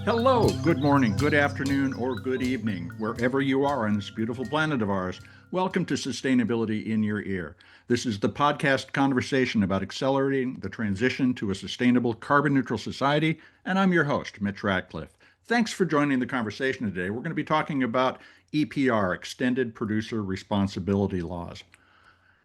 Hello, good morning, good afternoon, or good evening, wherever you are on this beautiful planet of ours. Welcome to Sustainability in Your Ear. This is the podcast conversation about accelerating the transition to a sustainable carbon neutral society, and I'm your host, Mitch Ratcliffe. Thanks for joining the conversation today. We're going to be talking about EPR, Extended Producer Responsibility Laws.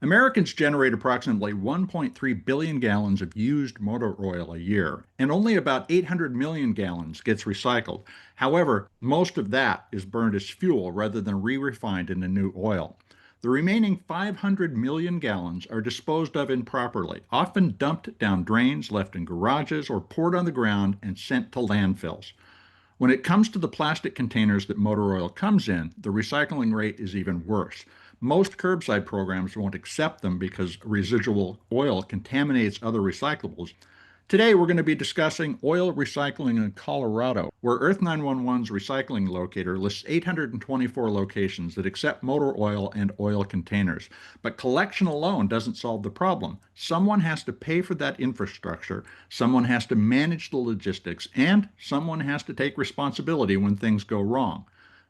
Americans generate approximately 1.3 billion gallons of used motor oil a year, and only about 800 million gallons gets recycled. However, most of that is burned as fuel rather than re-refined into new oil. The remaining 500 million gallons are disposed of improperly, often dumped down drains, left in garages, or poured on the ground and sent to landfills. When it comes to the plastic containers that motor oil comes in, the recycling rate is even worse. Most curbside programs won't accept them because residual oil contaminates other recyclables. Today, we're going to be discussing oil recycling in Colorado, where Earth 911's recycling locator lists 824 locations that accept motor oil and oil containers. But collection alone doesn't solve the problem. Someone has to pay for that infrastructure, someone has to manage the logistics, and someone has to take responsibility when things go wrong.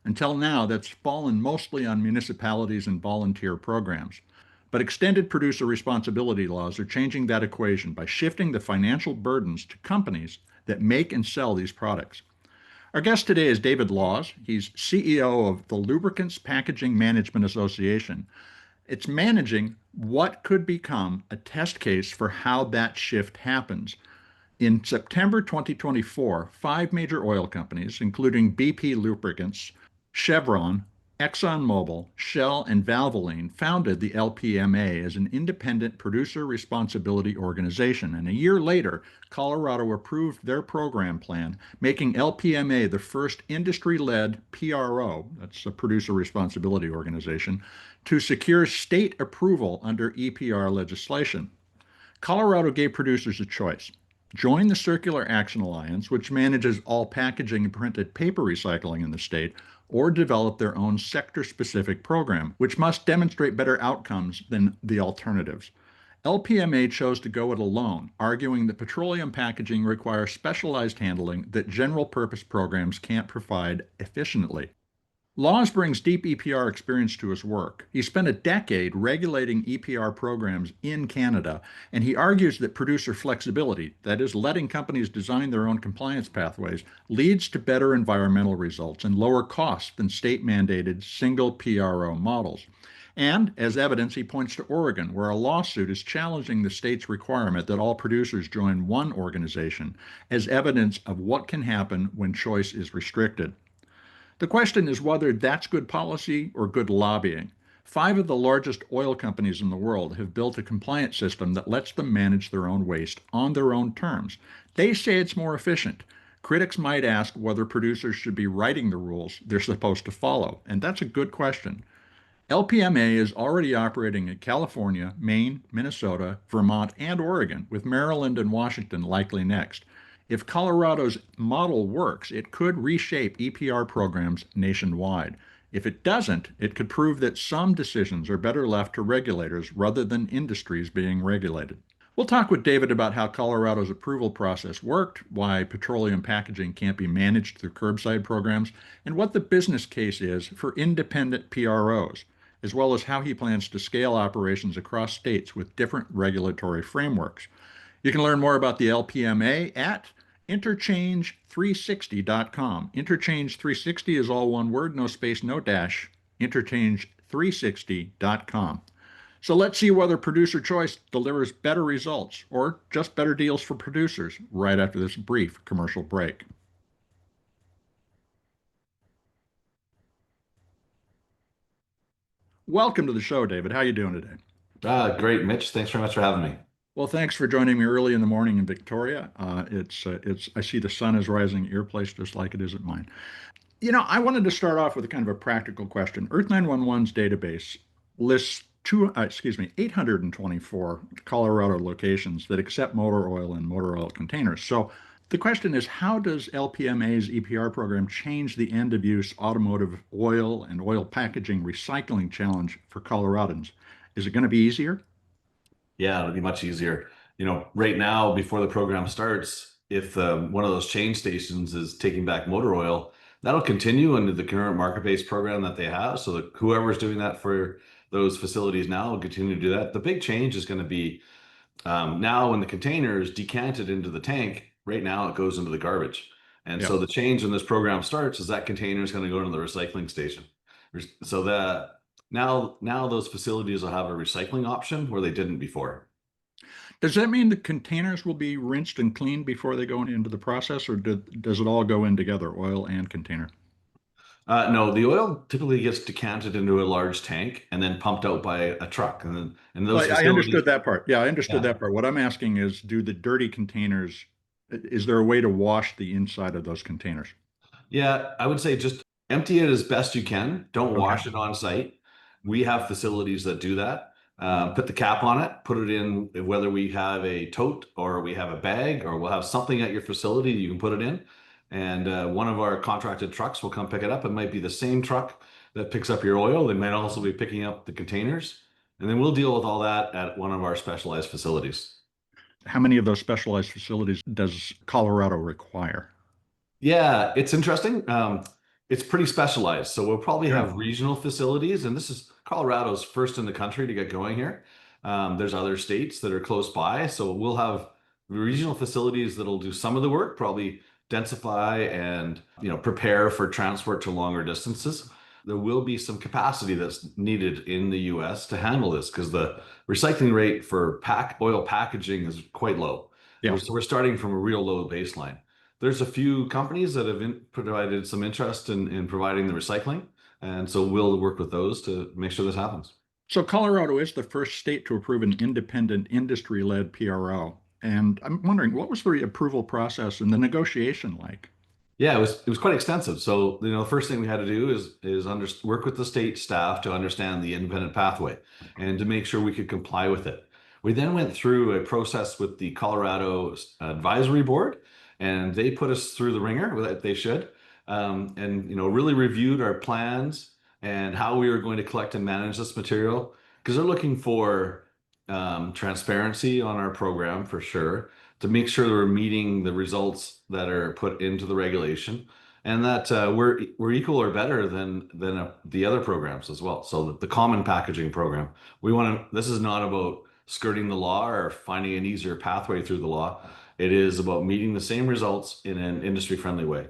Until now, that's fallen mostly on municipalities and volunteer programs. But extended producer responsibility laws are changing that equation by shifting the financial burdens to companies that make and sell these products. Our guest today is David Laws. He's CEO of the Lubricants Packaging Management Association. It's managing what could become a test case for how that shift happens. In September 2024, five major oil companies, including BP Lubricants, Chevron, ExxonMobil, Shell, and Valvoline, founded the LPMA as an independent producer responsibility organization. And a year later, Colorado approved their program plan, making LPMA the first industry-led PRO, that's a producer responsibility organization, to secure state approval under EPR legislation. Colorado gave producers a choice. Join the Circular Action Alliance, which manages all packaging and printed paper recycling in the state, or develop their own sector-specific program, which must demonstrate better outcomes than the alternatives. LPMA chose to go it alone, arguing that petroleum packaging requires specialized handling that general-purpose programs can't provide efficiently. Laws brings deep EPR experience to his work. He spent a decade regulating EPR programs in Canada, and he argues that producer flexibility, that is, letting companies design their own compliance pathways, leads to better environmental results and lower costs than state-mandated single PRO models. And, as evidence, he points to Oregon, where a lawsuit is challenging the state's requirement that all producers join one organization, as evidence of what can happen when choice is restricted. The question is whether that's good policy or good lobbying. Five of the largest oil companies in the world have built a compliance system that lets them manage their own waste on their own terms. They say it's more efficient. Critics might ask whether producers should be writing the rules they're supposed to follow, and that's a good question. LPMA is already operating in California, Maine, Minnesota, Vermont, and Oregon, with Maryland and Washington likely next. If Colorado's model works, it could reshape EPR programs nationwide. If it doesn't, it could prove that some decisions are better left to regulators rather than industries being regulated. We'll talk with David about how Colorado's approval process worked, why petroleum packaging can't be managed through curbside programs, and what the business case is for independent PROs, as well as how he plans to scale operations across states with different regulatory frameworks. You can learn more about the LPMA at interchange360.com. Interchange 360 is all one word, no space, no dash. Interchange360.com. So let's see whether producer choice delivers better results or just better deals for producers right after this brief commercial break. Welcome to the show, David. How are you doing today? Great, Mitch. Thanks very much for having me. Well, thanks for joining me early in the morning in Victoria. I see the sun is rising at your place just like it is at mine. I wanted to start off with a kind of a practical question. Earth 911's database lists 824 Colorado locations that accept motor oil and motor oil containers. So the question is, how does LPMA's EPR program change the end of use automotive oil and oil packaging recycling challenge for Coloradans? Is it going to be easier? Yeah, it'll be much easier. Right now, before the program starts, if one of those change stations is taking back motor oil, that'll continue under the current market-based program that they have. So that whoever's doing that for those facilities now will continue to do that. The big change is going to be now when the container is decanted into the tank, right now it goes into the garbage. And Yeah. so the change when this program starts is that container is going to go into the recycling station. So that now those facilities will have a recycling option where they didn't before. Does that mean the containers will be rinsed and cleaned before they go into the process, or does it all go in together, oil and container? No, the oil typically gets decanted into a large tank and then pumped out by a truck. And those Well, I facilities, understood that part. Yeah, I understood yeah. that part. What I'm asking is, do the dirty containers, is there a way to wash the inside of those containers? Yeah, I would say just empty it as best you can. Don't Okay. wash it on site. We have facilities that do that. Put the cap on it, put it in, whether we have a tote or we have a bag or we'll have something at your facility you can put it in. And one of our contracted trucks will come pick it up. It might be the same truck that picks up your oil. They might also be picking up the containers. And then we'll deal with all that at one of our specialized facilities. How many of those specialized facilities does Colorado require? Yeah, it's interesting. It's pretty specialized. So we'll probably Good. have regional facilities, and this is Colorado's first in the country to get going here. There's other states that are close by, so we'll have regional facilities that'll do some of the work, probably densify and prepare for transport to longer distances. There will be some capacity that's needed in the U.S. to handle this because the recycling rate for oil packaging is quite low. Yeah. So we're starting from a real low baseline. There's a few companies that have provided some interest in providing the recycling. And so we'll work with those to make sure this happens. So Colorado is the first state to approve an independent industry-led PRO. And I'm wondering, what was the approval process and the negotiation like? Yeah, it was quite extensive. So, the first thing we had to do is work with the state staff to understand the independent pathway and to make sure we could comply with it. We then went through a process with the Colorado Advisory Board, and they put us through the ringer that they should, and really reviewed our plans and how we were going to collect and manage this material because they're looking for transparency on our program for sure to make sure that we're meeting the results that are put into the regulation and that we're equal or better than the other programs as well. So the common packaging program, this is not about skirting the law or finding an easier pathway through the law. It is about meeting the same results in an industry friendly way.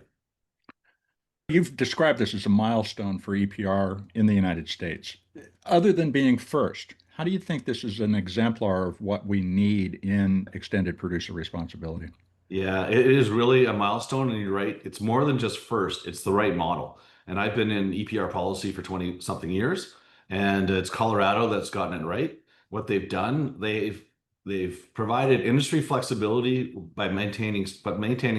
You've described this as a milestone for EPR in the United States. Other than being first, how do you think this is an exemplar of what we need in extended producer responsibility? Yeah, it is really a milestone, and you're right. It's more than just first, it's the right model. And I've been in EPR policy for 20 something years, and it's Colorado that's gotten it right. What they've done, they've provided industry flexibility by maintaining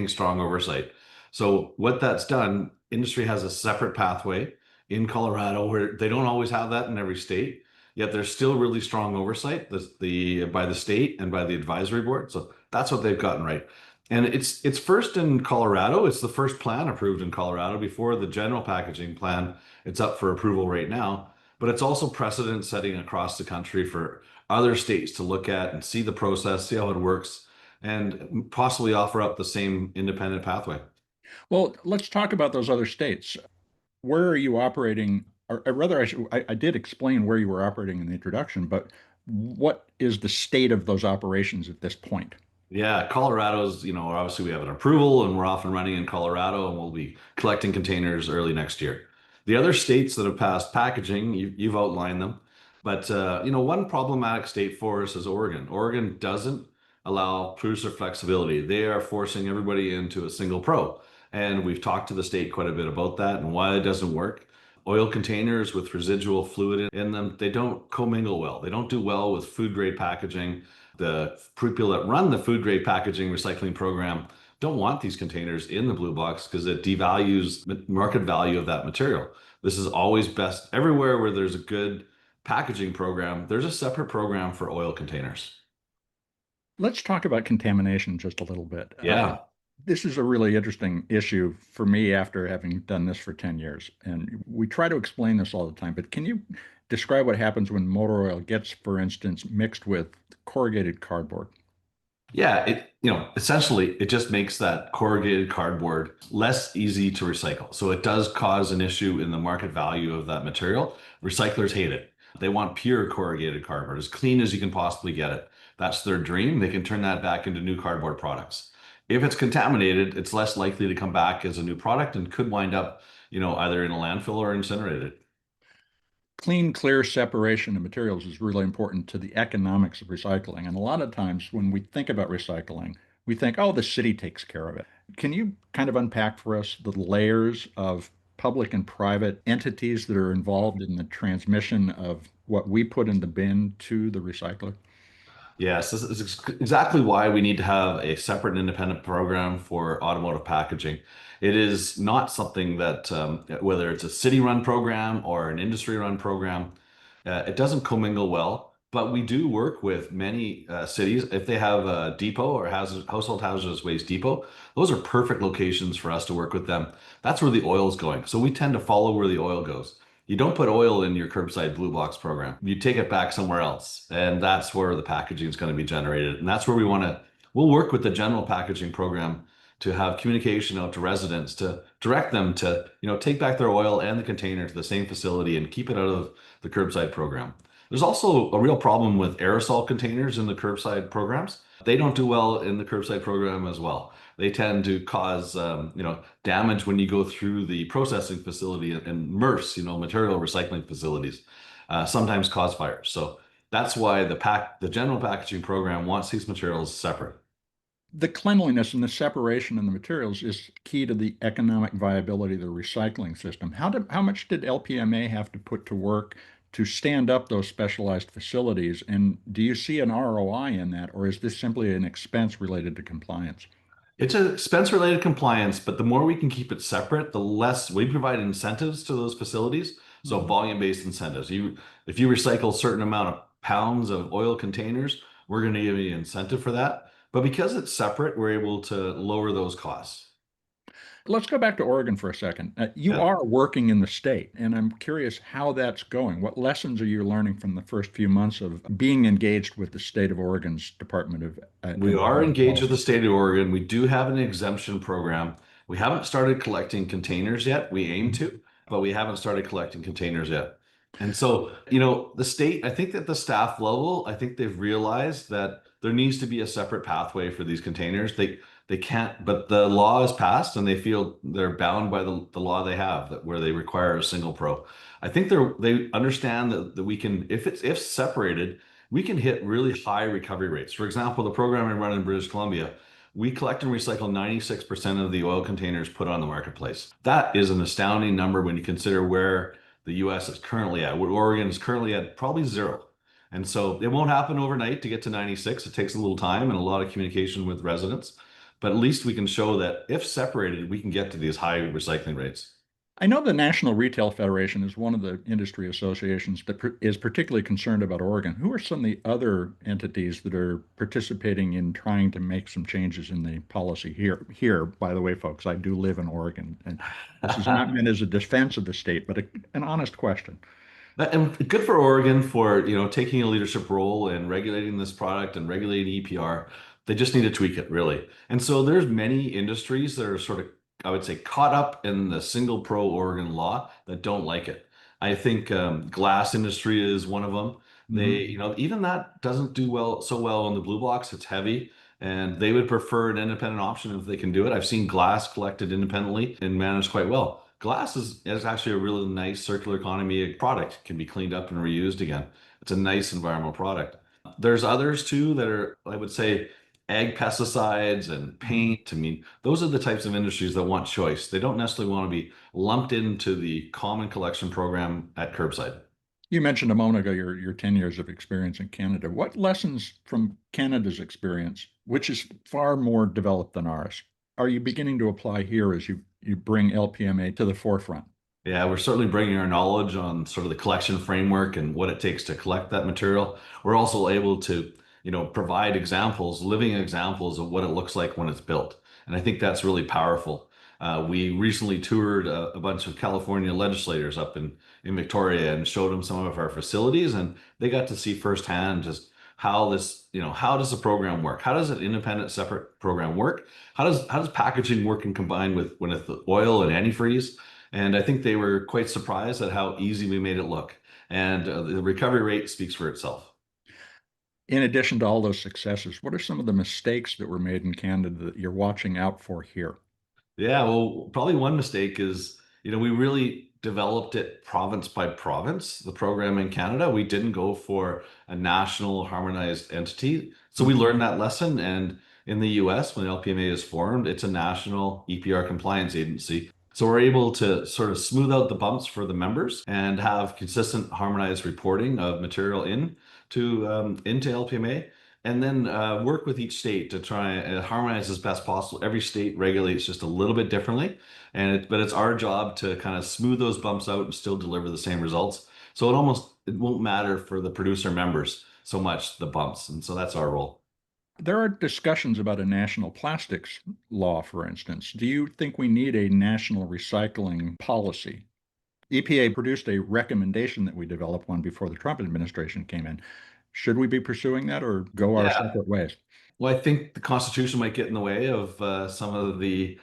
strong oversight. So what that's done, industry has a separate pathway in Colorado where they don't always have that in every state, yet there's still really strong oversight by the state and by the advisory board. So that's what they've gotten right. And it's first in Colorado. It's the first plan approved in Colorado before the general packaging plan. It's up for approval right now, but it's also precedent setting across the country for other states to look at and see the process, see how it works, and possibly offer up the same independent pathway. Well, let's talk about those other states. Where are you operating? Or rather, I did explain where you were operating in the introduction, but what is the state of those operations at this point? Yeah, Colorado's, obviously we have an approval and we're off and running in Colorado and we'll be collecting containers early next year. The other states that have passed packaging, you've outlined them, but one problematic state for us is Oregon. Oregon doesn't allow producer flexibility. They are forcing everybody into a single pro. And we've talked to the state quite a bit about that and why it doesn't work. Oil containers with residual fluid in them, they don't commingle well. They don't do well with food grade packaging. The people that run the food grade packaging recycling program don't want these containers in the blue box because it devalues the market value of that material. This is always best everywhere where there's a good packaging program, there's a separate program for oil containers. Let's talk about contamination just a little bit. Yeah. This is a really interesting issue for me after having done this for 10 years. And we try to explain this all the time, but can you describe what happens when motor oil gets, for instance, mixed with corrugated cardboard? Yeah, essentially it just makes that corrugated cardboard less easy to recycle. So it does cause an issue in the market value of that material. Recyclers hate it. They want pure corrugated cardboard, as clean as you can possibly get it. That's their dream. They can turn that back into new cardboard products. If it's contaminated, it's less likely to come back as a new product and could wind up, either in a landfill or incinerated. Clean, clear separation of materials is really important to the economics of recycling. And a lot of times when we think about recycling, we think, oh, the city takes care of it. Can you kind of unpack for us the layers of public and private entities that are involved in the transmission of what we put in the bin to the recycler? Yes, this is exactly why we need to have a separate and independent program for automotive packaging. It is not something that, whether it's a city-run program or an industry-run program, it doesn't commingle well. But we do work with many cities. If they have a depot or household hazardous waste depot, those are perfect locations for us to work with them. That's where the oil is going. So we tend to follow where the oil goes. You don't put oil in your curbside blue box program. You take it back somewhere else, and that's where the packaging is going to be generated. And that's where we'll work with the general packaging program to have communication out to residents to direct them to, take back their oil and the container to the same facility and keep it out of the curbside program. There's also a real problem with aerosol containers in the curbside programs. They don't do well in the curbside program as well. They tend to cause, damage when you go through the processing facility and MRFs, material recycling facilities, sometimes cause fires. So that's why the general packaging program wants these materials separate. The cleanliness and the separation in the materials is key to the economic viability of the recycling system. How much did LPMA have to put to work to stand up those specialized facilities? And do you see an ROI in that, or is this simply an expense related to compliance? It's an expense related compliance, but the more we can keep it separate, the less we provide incentives to those facilities. So Mhm. volume-based incentives. If you recycle a certain amount of pounds of oil containers, we're going to give you an incentive for that. But because it's separate, we're able to lower those costs. Let's go back to Oregon for a second. You Yeah. are working in the state, and I'm curious how that's going. What lessons are you learning from the first few months of being engaged with the state of Oregon's Department of We are Environmental engaged with the Policy? state of Oregon. We do have an exemption program. We haven't started collecting containers yet. We aim Mhm. to, but we haven't started collecting containers yet. And so, the state, I think at the staff level, I think they've realized that there needs to be a separate pathway for these containers. They can't, but the law is passed and they feel they're bound by the law they have that where they require a single pro. I think they understand that we can, if separated, we can hit really high recovery rates. For example, the program I run in British Columbia, we collect and recycle 96% of the oil containers put on the marketplace. That is an astounding number when you consider where the US is currently at, where Oregon is currently at probably zero. And so it won't happen overnight to get to 96. It takes a little time and a lot of communication with residents. But at least we can show that if separated, we can get to these high recycling rates. I know the National Retail Federation is one of the industry associations that is particularly concerned about Oregon. Who are some of the other entities that are participating in trying to make some changes in the policy here? Here, by the way, folks, I do live in Oregon, and this is not meant as a defense of the state, but an honest question. And good for Oregon for, taking a leadership role in regulating this product and regulating EPR. They just need to tweak it, really. And so there's many industries that are sort of, I would say, caught up in the single pro Oregon law that don't like it. I think glass industry is one of them. They, Mhm. even that doesn't do so well on the blue box. It's heavy, and they would prefer an independent option if they can do it. I've seen glass collected independently and managed quite well. Glass is actually a really nice circular economy product. Can be cleaned up and reused again. It's a nice environmental product. There's others too that are, I would say, ag pesticides and Mhm. paint. I mean, those are the types of industries that want choice. They don't necessarily want to be lumped into the common collection program at curbside. You mentioned a moment ago your 10 years of experience in Canada. What lessons from Canada's experience, which is far more developed than ours, are you beginning to apply here as you bring LPMA to the forefront? Yeah, we're certainly bringing our knowledge on sort of the collection framework and what it takes to collect that material. We're also able to, provide examples, living examples of what it looks like when it's built. And I think that's really powerful. We recently toured a bunch of California legislators up in Victoria and showed them some of our facilities, and they got to see firsthand just how this, how does the program work? How does an independent, separate program work? How does packaging work and combine with the oil and antifreeze? And I think they were quite surprised at how easy we made it look. And the recovery rate speaks for itself. In addition to all those successes, what are some of the mistakes that were made in Canada that you're watching out for here? Yeah, well, probably one mistake is, we really developed it province by province, the program in Canada. We didn't go for a national harmonized entity. So we Mhm. learned that lesson. And in the US, when LPMA is formed, it's a national EPR compliance agency. So we're able to sort of smooth out the bumps for the members and have consistent harmonized reporting of material into LPMA, and then work with each state to try and harmonize as best possible. Every state regulates just a little bit differently, but it's our job to kind of smooth those bumps out and still deliver the same results. So it won't matter for the producer members so much the bumps, and so that's our role. There are discussions about a national plastics law, for instance. Do you think we need a national recycling policy? EPA produced a recommendation that we develop one before the Trump administration came in. Should we be pursuing that or go our Yeah. separate ways? Well, I think the Constitution might get in the way of some of the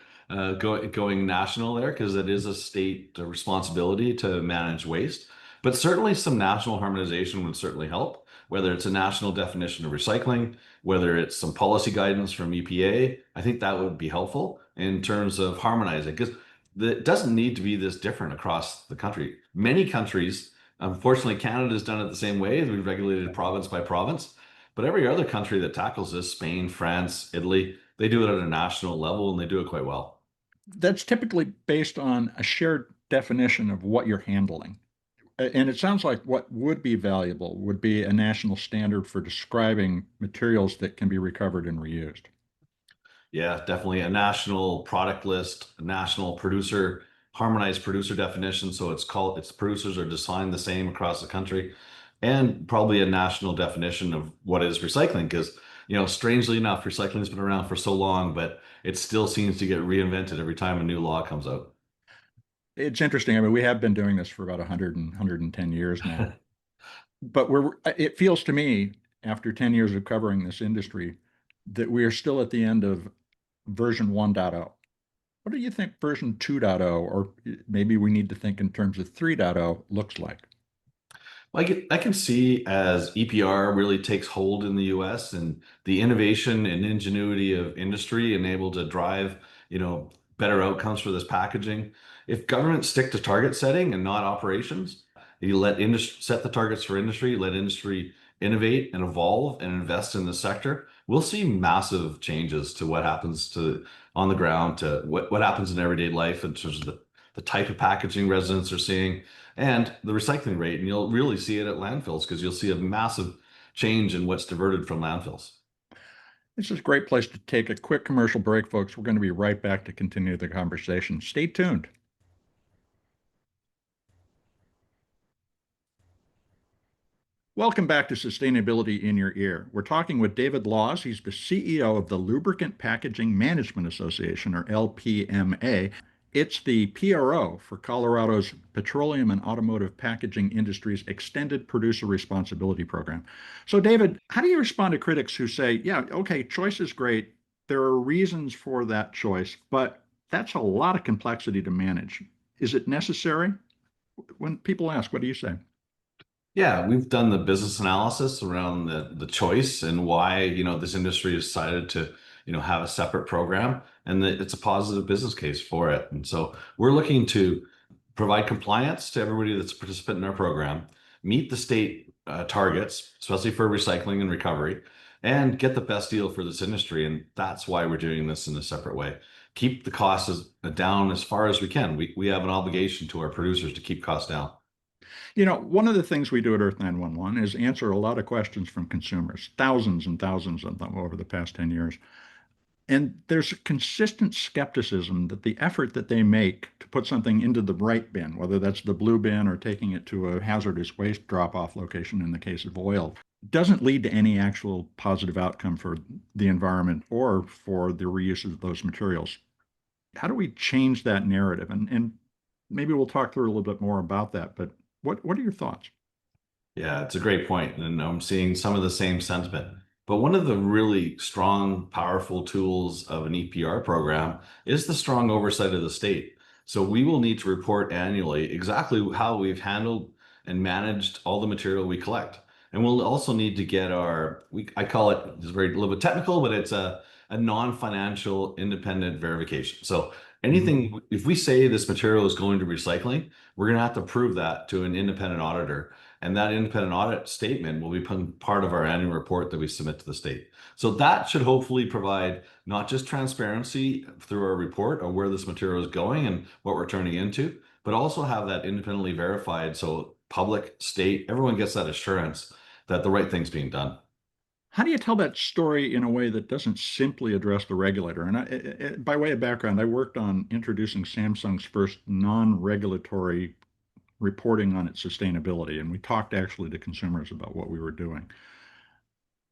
going national there because it is a state responsibility to manage waste. But certainly some national harmonization would certainly help, whether it's a national definition of recycling, whether it's some policy guidance from EPA. I think that would be helpful in terms of harmonizing because it doesn't need to be this different across the country. Many countries, unfortunately, Canada's done it the same way. We've regulated province by province. But every other country that tackles this, Spain, France, Italy, they do it at a national level and they do it quite well. That's typically based on a shared definition of what you're handling. And it sounds like what would be valuable would be a national standard for describing materials that can be recovered and reused. Yeah, definitely a national product list, a national producer, harmonized producer definition. So its producers are designed the same across the country, and probably a national definition of what is recycling. Because, strangely enough, recycling has been around for so long, but it still seems to get reinvented every time a new law comes out. It's interesting. I mean, we have been doing this for about 110 years now, but it feels to me, after 10 years of covering this industry, that we are still at the end of version 1.0. What do you think version 2.0, or maybe we need to think in terms of 3.0, looks like? I can see as EPR really takes hold in the US and the innovation and ingenuity of industry and able to drive, better outcomes for this packaging. If governments stick to target setting and not operations, you let industry set the targets for industry, let industry innovate and evolve and invest in the sector, we'll see massive changes to what happens to on the ground, to what happens in everyday life in terms of the type of packaging residents are seeing and the recycling rate. And you'll really see it at landfills because you'll see a massive change in what's diverted from landfills. This is a great place to take a quick commercial break, folks. We're going to be right back to continue the conversation. Stay tuned. Welcome back to Sustainability in Your Ear. We're talking with David Laws. He's the CEO of the Lubricant Packaging Management Association, or LPMA. It's the PRO for Colorado's petroleum and automotive packaging industry's extended producer responsibility program. So, David, how do you respond to critics who say, yeah, okay, choice is great. There are reasons for that choice, but that's a lot of complexity to manage. Is it necessary? When people ask, what do you say? Yeah, we've done the business analysis around the choice and why, this industry has decided to, have a separate program and that it's a positive business case for it. And so we're looking to provide compliance to everybody that's a participant in our program, meet the state targets, especially for recycling and recovery, and get the best deal for this industry. And that's why we're doing this in a separate way. Keep the costs down as far as we can. We have an obligation to our producers to keep costs down. One of the things we do at Earth 911 is answer a lot of questions from consumers, thousands and thousands of them over the past 10 years. And there's a consistent skepticism that the effort that they make to put something into the right bin, whether that's the blue bin or taking it to a hazardous waste drop-off location in the case of oil, doesn't lead to any actual positive outcome for the environment or for the reuse of those materials. How do we change that narrative? And maybe we'll talk through a little bit more about that, but what are your thoughts? Yeah, it's a great point, and I'm seeing some of the same sentiment. But one of the really strong, powerful tools of an EPR program is the strong oversight of the state. So we will need to report annually exactly how we've handled and managed all the material we collect. And we'll also need to get I call it, it's very a little bit technical, but it's a non-financial independent verification. So Mhm. anything, if we say this material is going to recycling, we're going to have to prove that to an independent auditor, and that independent audit statement will be part of our annual report that we submit to the state. So that should hopefully provide not just transparency through our report of where this material is going and what we're turning into, but also have that independently verified so public, state, everyone gets that assurance that the right thing's being done. How do you tell that story in a way that doesn't simply address the regulator? And by way of background, I worked on introducing Samsung's first non-regulatory reporting on its sustainability, and we talked actually to consumers about what we were doing.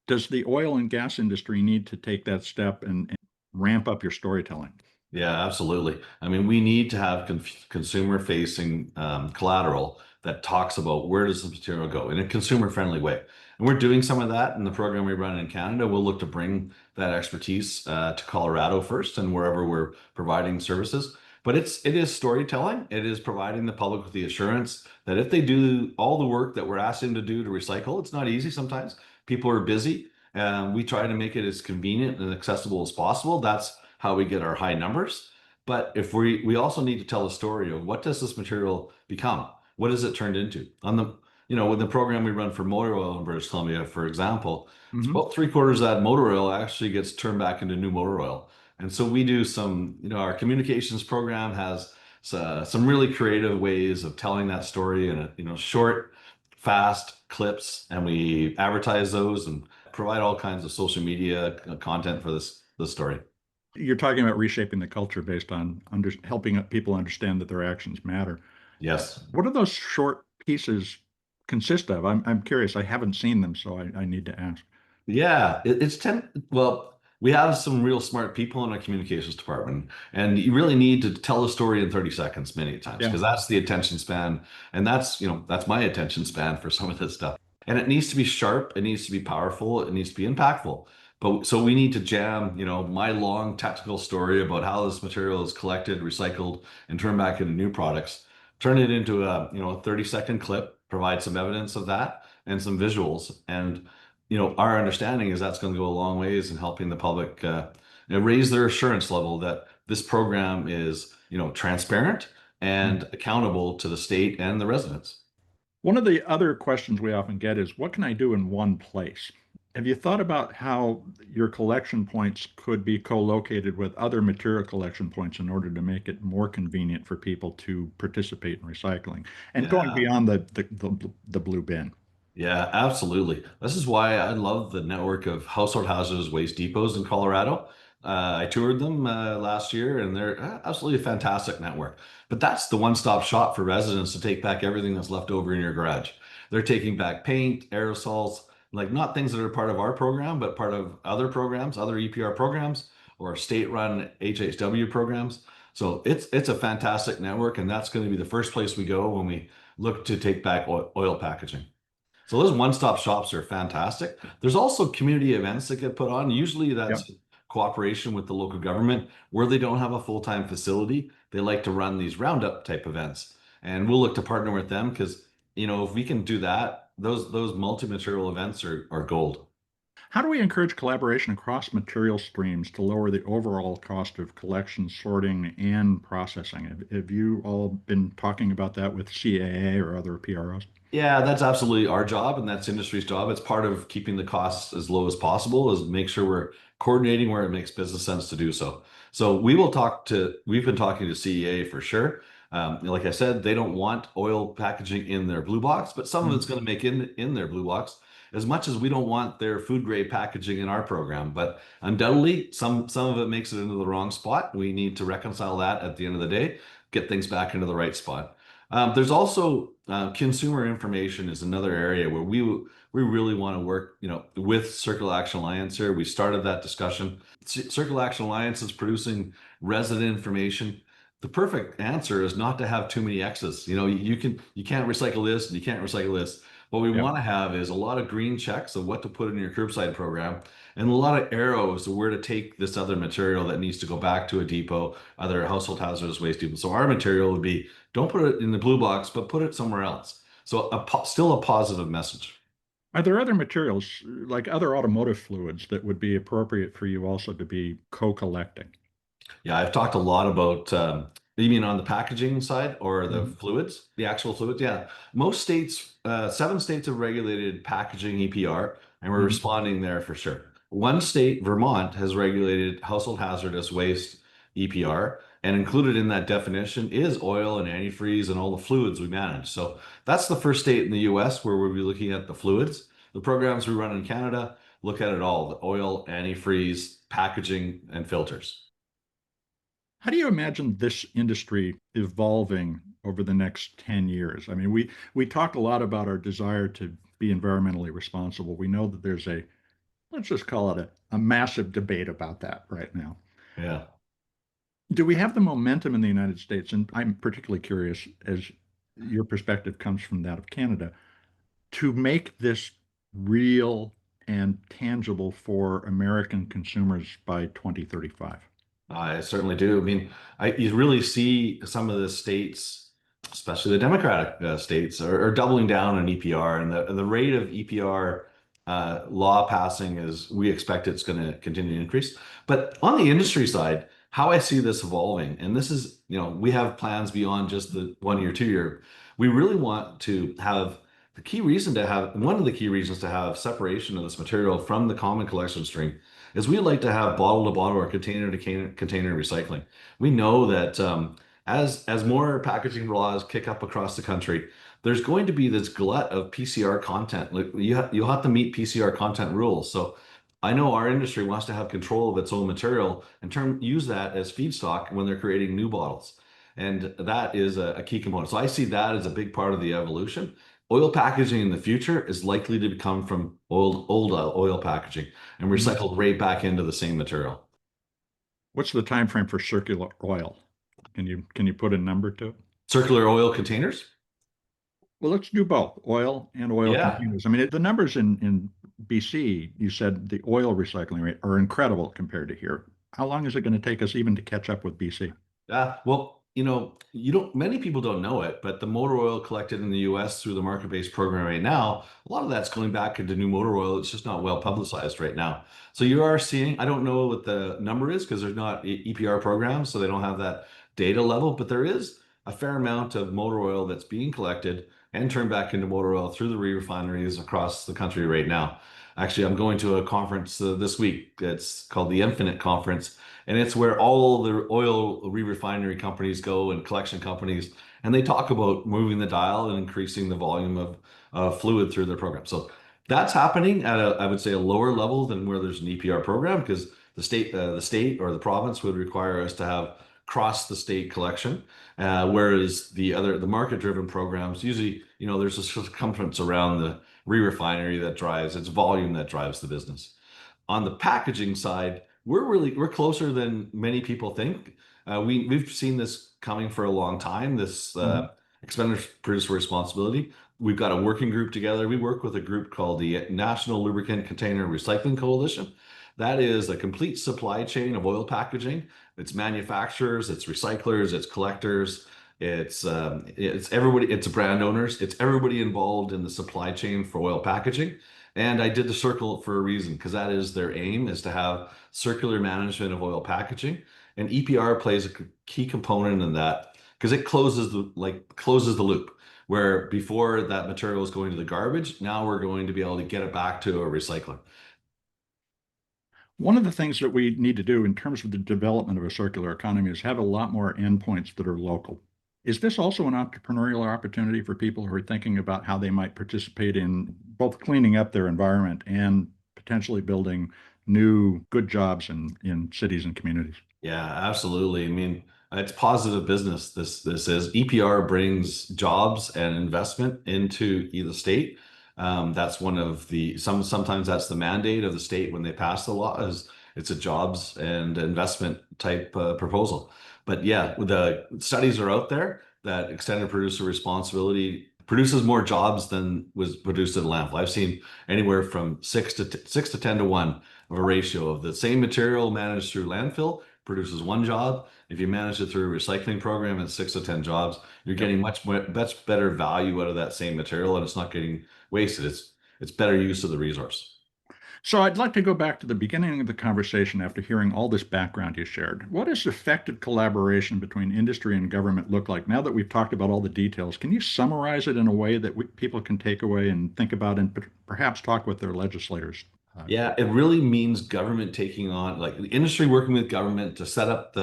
Does the oil and gas industry need to take that step and ramp up your storytelling? Yeah, absolutely. I mean, we need to have consumer-facing collateral that talks about where does the material go in a consumer-friendly way. And we're doing some of that in the program we run in Canada. We'll look to bring that expertise to Colorado first and wherever we're providing services. But it is storytelling. It is providing the public with the assurance that if they do all the work that we're asking them to do to recycle, it's not easy sometimes. People are busy. We try to make it as convenient and accessible as possible. That's how we get our high numbers. But if we also need to tell a story of what does this material become? What is it turned into? With the program we run for motor oil in British Columbia, for example, it's Mhm. about three-quarters of that motor oil actually gets turned back into new motor oil. And so we do our communications program has some really creative ways of telling that story in short, fast clips, and we advertise those and provide all kinds of social media content for this story. You're talking about reshaping the culture based on helping people understand that their actions matter. Yes. What do those short pieces consist of? I'm curious. I haven't seen them, so I need to ask. Yeah, well, we have some real smart people in our communications department, and you really need to tell a story in 30 seconds many times Yeah. because that's the attention span, and that's my attention span for some of this stuff. And it needs to be sharp, it needs to be powerful, it needs to be impactful. But so we need to jam, my long technical story about how this material is collected, recycled, and turned back into new products, turn it into a 30-second clip, provide some evidence of that and some visuals. And our understanding is that's going to go a long ways in helping the public raise their assurance level that this program is, transparent and accountable to the state and the residents. One of the other questions we often get is, what can I do in one place? Have you thought about how your collection points could be co-located with other material collection points in order to make it more convenient for people to participate in recycling and going Yeah. beyond the blue bin? Yeah, absolutely. This is why I love the network of household hazardous waste depots in Colorado. I toured them last year, and they're absolutely a fantastic network. But that's the one-stop shop for residents to take back everything that's left over in your garage. They're taking back paint, aerosols, like not things that are part of our program, but part of other programs, other EPR programs, or state-run HHW programs. So it's a fantastic network, and that's going to be the first place we go when we look to take back oil packaging. So those one-stop shops are fantastic. There's also community events that get put on. Usually Yep. that's cooperation with the local government where they don't have a full-time facility. They like to run these roundup type events. And we'll look to partner with them because, if we can do that, those multi-material events are gold. How do we encourage collaboration across material streams to lower the overall cost of collection, sorting, and processing? Have you all been talking about that with CAA or other PROs? Yeah, that's absolutely our job, and that's industry's job. It's part of keeping the costs as low as possible, is make sure we're coordinating where it makes business sense to do so. So we've been talking to CEA for sure. Like I said, they don't want oil packaging in their blue box, but some of it's going to make in their blue box, as much as we don't want their food grade packaging in our program. But undoubtedly, some of it makes it into the wrong spot. We need to reconcile that at the end of the day, get things back into the right spot. There's also consumer information is another area where we really want to work, with Circle Action Alliance here. We started that discussion. Circle Action Alliance is producing resident information. The perfect answer is not to have too many X's. You can't recycle this and you can't recycle this. What we Yep. want to have is a lot of green checks of what to put in your curbside program and a lot of arrows of where to take this other material that needs to go back to a depot, other household hazardous waste depot. So our material would be don't put it in the blue box, but put it somewhere else. So still a positive message. Are there other materials, like other automotive fluids, that would be appropriate for you also to be co-collecting? Yeah, I've talked a lot about, you mean on the packaging side or the Mhm. fluids, the actual fluids? Yeah. Most states, 7 states have regulated packaging EPR, and we're Mhm. responding there for sure. One state, Vermont, has regulated household hazardous waste EPR, and included in that definition is oil and antifreeze and all the fluids we manage. So that's the first state in the US where we'll be looking at the fluids. The programs we run in Canada look at it all, the oil, antifreeze, packaging, and filters. How do you imagine this industry evolving over the next 10 years? I mean, we talk a lot about our desire to be environmentally responsible. We know that there's a, let's just call it a massive debate about that right now. Yeah. Do we have the momentum in the United States? And I'm particularly curious, as your perspective comes from that of Canada, to make this real and tangible for American consumers by 2035? I certainly do. I mean, you really see some of the states, especially the Democratic states, are doubling down on EPR, and the rate of EPR law passing is we expect it's going to continue to increase. But on the industry side, how I see this evolving, and this is, we have plans beyond just the 1 year, 2 year. We really want to have one of the key reasons to have separation of this material from the common collection stream is we like to have bottle to bottle or container to container recycling. We know that as more packaging laws kick up across the country, there's going to be this glut of PCR content. Like you'll have to meet PCR content rules. So I know our industry wants to have control of its own material and use that as feedstock when they're creating new bottles. And that is a key component. So I see that as a big part of the evolution. Oil packaging in the future is likely to come from old oil packaging and Mhm. recycled right back into the same material. What's the time frame for circular oil? Can you put a number to it? Circular oil containers? Well, let's do both, oil and oil Yeah. containers. I mean, the numbers in BC, you said the oil recycling rate are incredible compared to here. How long is it going to take us even to catch up with BC? Yeah. Well, many people don't know it, but the motor oil collected in the US through the market-based program right now, a lot of that's going back into new motor oil. It's just not well publicized right now. So you are seeing, I don't know what the number is because there's not EPR programs, so they don't have that data level, but there is a fair amount of motor oil that's being collected and turned back into motor oil through the re-refineries across the country right now. Actually, I'm going to a conference this week. It's called the Infinite Conference, and it's where all the oil re-refinery companies go and collection companies, and they talk about moving the dial and increasing the volume of fluid through their program. So that's happening at I would say, a lower level than where there's an EPR program because the state or the province would require us to have cross the state collection, whereas the market-driven programs usually, there's a circumference around the re-refinery that drives its volume that drives the business. On the packaging side, we're closer than many people think. We've seen this coming for a long time. This Mhm. expended producer responsibility. We've got a working group together. We work with a group called the National Lubricant Container Recycling Coalition. That is a complete supply chain of oil packaging. It's manufacturers, it's recyclers, it's collectors, it's everybody, it's brand owners, it's everybody involved in the supply chain for oil packaging. And I did the circle for a reason because that is their aim is to have circular management of oil packaging. And EPR plays a key component in that because it closes the loop where before that material is going to the garbage, now we're going to be able to get it back to a recycler. One of the things that we need to do in terms of the development of a circular economy is have a lot more endpoints that are local. Is this also an entrepreneurial opportunity for people who are thinking about how they might participate in both cleaning up their environment and potentially building new good jobs in cities and communities? Yeah, absolutely. I mean, it's positive business. This is EPR brings jobs and investment into the state. That's one of sometimes that's the mandate of the state when they pass the law is it's a jobs and investment type proposal. But yeah, the studies are out there that extended producer responsibility produces more jobs than was produced in a landfill. I've seen anywhere from 6 to 10 to 1 of a ratio of the same material managed through landfill produces one job. If you manage it through a recycling program, it's 6 to 10 jobs. You're Yep. getting much better value out of that same material, and it's not getting wasted. It's better use of the resource. So I'd like to go back to the beginning of the conversation after hearing all this background you shared. What does effective collaboration between industry and government look like? Now that we've talked about all the details, can you summarize it in a way that people can take away and think about and perhaps talk with their legislators? Yeah, it really means government taking on, like the industry working with government to set up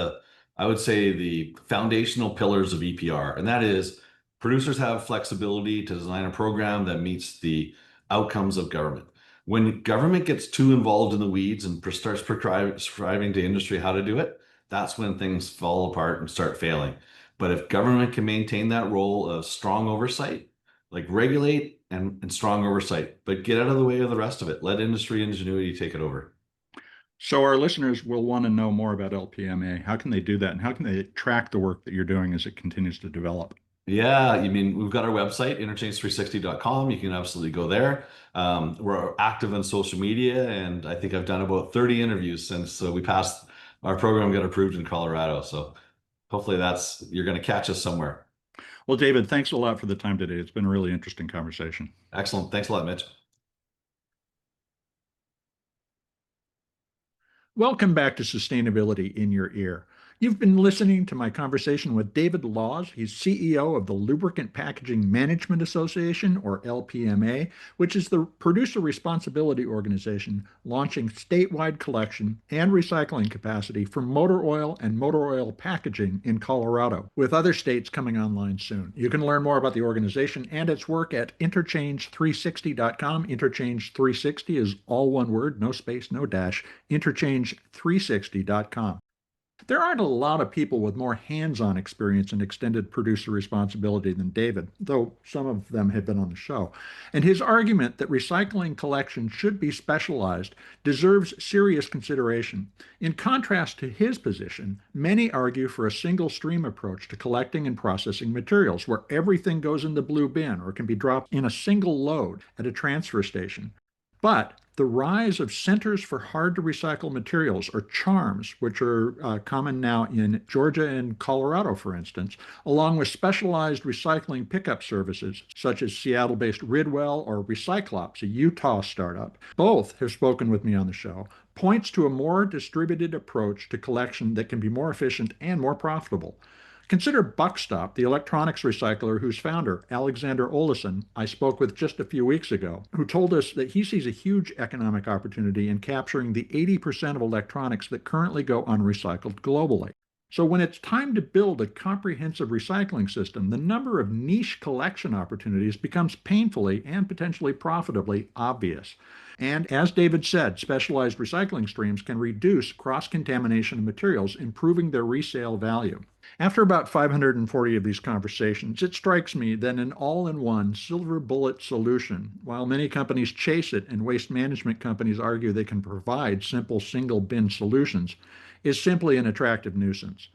I would say, the foundational pillars of EPR. And that is producers have flexibility to design a program that meets the outcomes of government. When government gets too involved in the weeds and starts prescribing to industry how to do it, that's when things fall apart and start failing. But if government can maintain that role of strong oversight, like regulate and strong oversight, but get out of the way of the rest of it. Let industry ingenuity take it over. So our listeners will want to know more about LPMA. How can they do that? And how can they track the work that you're doing as it continues to develop? Yeah, I mean, we've got our website, interchange360.com. You can absolutely go there. We're active on social media, and I think I've done about 30 interviews since we passed our program, got approved in Colorado. So hopefully you're going to catch us somewhere. Well, David, thanks a lot for the time today. It's been a really interesting conversation. Excellent. Thanks a lot, Mitch. Welcome back to Sustainability in Your Ear. You've been listening to my conversation with David Laws. He's CEO of the Lubricant Packaging Management Association, or LPMA, which is the producer responsibility organization launching statewide collection and recycling capacity for motor oil and motor oil packaging in Colorado, with other states coming online soon. You can learn more about the organization and its work at interchange360.com. Interchange 360 is all one word, no space, no dash. Interchange360.com. There aren't a lot of people with more hands-on experience in extended producer responsibility than David, though some of them have been on the show. And his argument that recycling collection should be specialized deserves serious consideration. In contrast to his position, many argue for a single stream approach to collecting and processing materials, where everything goes in the blue bin or can be dropped in a single load at a transfer station. But the rise of Centers for Hard to Recycle Materials, or CHARMs, which are common now in Georgia and Colorado, for instance, along with specialized recycling pickup services such as Seattle-based Ridwell or Recyclops, a Utah startup, both have spoken with me on the show, points to a more distributed approach to collection that can be more efficient and more profitable. Consider Buckstop, the electronics recycler whose founder, Alexander Oleson, I spoke with just a few weeks ago, who told us that he sees a huge economic opportunity in capturing the 80% of electronics that currently go unrecycled globally. So when it's time to build a comprehensive recycling system, the number of niche collection opportunities becomes painfully and potentially profitably obvious. And as David said, specialized recycling streams can reduce cross-contamination of materials, improving their resale value. After about 540 of these conversations, it strikes me that an all-in-one silver bullet solution, while many companies chase it and waste management companies argue they can provide simple single bin solutions, is simply an attractive nuisance.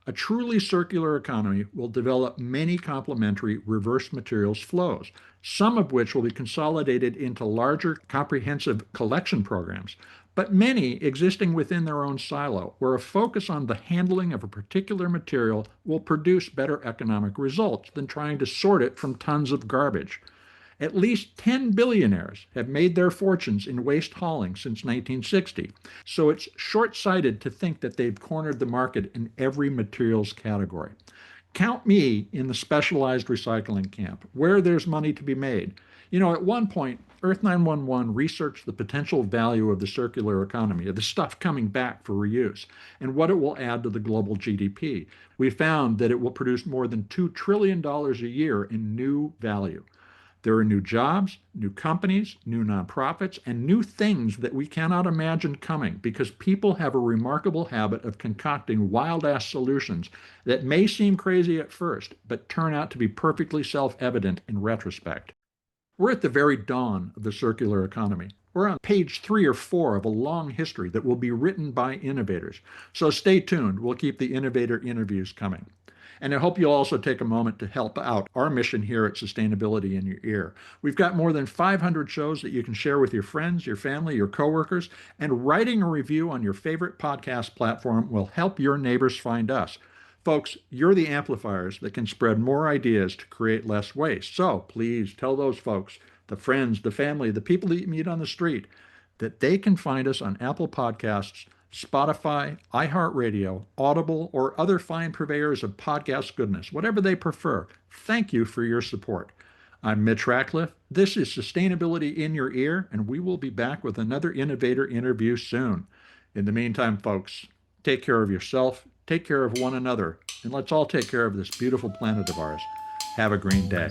A truly circular economy will develop many complementary reverse materials flows, some of which will be consolidated into larger comprehensive collection programs, but many existing within their own silo, where a focus on the handling of a particular material will produce better economic results than trying to sort it from tons of garbage. At least 10 billionaires have made their fortunes in waste hauling since 1960, so it's short-sighted to think that they've cornered the market in every materials category. Count me in the specialized recycling camp, where there's money to be made. You know, at one point, Earth 911 researched the potential value of the circular economy, of the stuff coming back for reuse, and what it will add to the global GDP. We found that it will produce more than $2 trillion a year in new value. There are new jobs, new companies, new nonprofits, and new things that we cannot imagine coming because people have a remarkable habit of concocting wild-ass solutions that may seem crazy at first, but turn out to be perfectly self-evident in retrospect. We're at the very dawn of the circular economy. We're on page 3 or 4 of a long history that will be written by innovators. So stay tuned. We'll keep the innovator interviews coming. And I hope you'll also take a moment to help out our mission here at Sustainability in Your Ear. We've got more than 500 shows that you can share with your friends, your family, your coworkers, and writing a review on your favorite podcast platform will help your neighbors find us. Folks, you're the amplifiers that can spread more ideas to create less waste. So please tell those folks, the friends, the family, the people that you meet on the street, that they can find us on Apple Podcasts, Spotify, iHeartRadio, Audible, or other fine purveyors of podcast goodness, whatever they prefer. Thank you for your support. I'm Mitch Ratcliffe. This is Sustainability in Your Ear, and we will be back with another innovator interview soon. In the meantime, folks, take care of yourself, take care of one another, and let's all take care of this beautiful planet of ours. Have a green day.